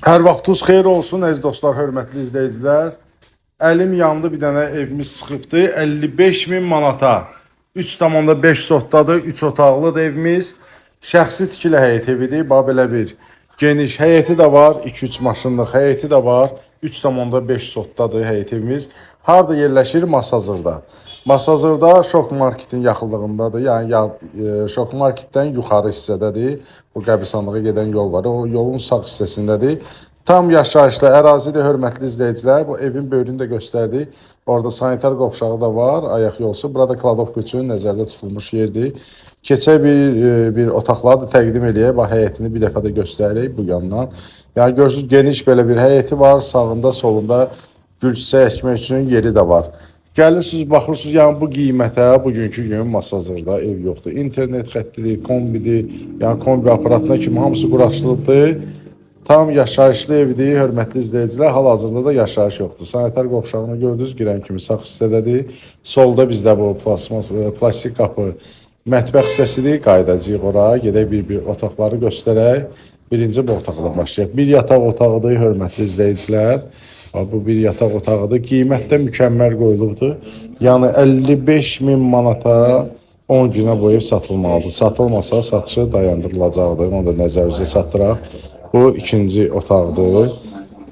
Hər vaxtınız xeyir olsun, əziz dostlar, hörmətli izləyicilər. Əlim yandı, bir dənə evimiz sıxıbdı. 55.000 manata. 3,5 sotdadır, 3 otaqlıdır evimiz. Şəxsi tikili həyət evidir. Bax belə bir geniş həyəti də var, 2-3 maşınlıq həyəti də var. 3,5 sotdadır həyət evimiz. Harada yerləşir? Masazırda. Masazırda Şok Marketin yaxınlığındadır. Yəni Şok Marketdən yuxarı hissədədir. Bu qəbristanlığa gedən yol var. O yolun sağ hissəsindədir. Tam yaşayışlı ərazidir, hörmətli izləyicilər. Bu evin böyrünü də göstərdik. Orada sanitar qovşağı da var, ayaq yolsu. Burada kladovka üçün nəzərdə tutulmuş yerdir. Keçək bir otaqları da təqdim eləyək. Bax, həyətini bir dəfə də göstəririk bu yandan. Yəni görürsünüz, geniş belə bir həyəti var. Sağında, solunda gül çiçək əkmək üçün yeri də var. Gəlirsiniz, baxırsınız, yəni bu qiymətə bugünkü gün Masazırda ev yoxdur. İnternet xəttidir, kombidir, yəni kombi aparatına kimi hamısı quraşdırılıbdır. Tam yaşayışlı evdir, hörmətli izləyicilər. Hal-hazırda da yaşayış yoxdur. Sanitar qovşağını gördünüz, girən kimi sağ hissədədir. Solda bizdə bu plastik qapı mətbəx hissəsidir. Qayıdacağıq ora, gedək bir otaqları göstərək. Birinci bu otaqla başlayaq. Bir yataq otağıdır, hörmətli izləyicilər. Bu bir yataq otağıdır. Qiymətdə mükəmməl qoyulubdur. Yəni 55.000 manata 10 günə bu ev satılmalıdır. Satılmasa satışı dayandırılacaqdır. Onu da nəzərinizə çatdıraq. Bu ikinci otaqdır.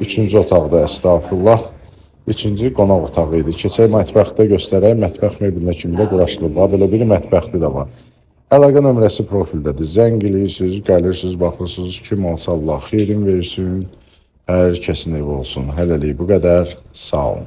Üçüncü otaqdır, əstağfurullah. Üçüncü qonaq otağı idi. Keçək mətbəxdə göstərək. Mətbəx mebelinə kimi də quraşdırılıb. Belə bir mətbəxli də var. Əlaqə nömrəsi profildədir. Zəng eləyirsiniz, gəlirsiniz, baxırsınız. Kim olsa Allah xeyrin versin. Hər kəsin evi olsun. Hələlik bu qədər. Sağ olun.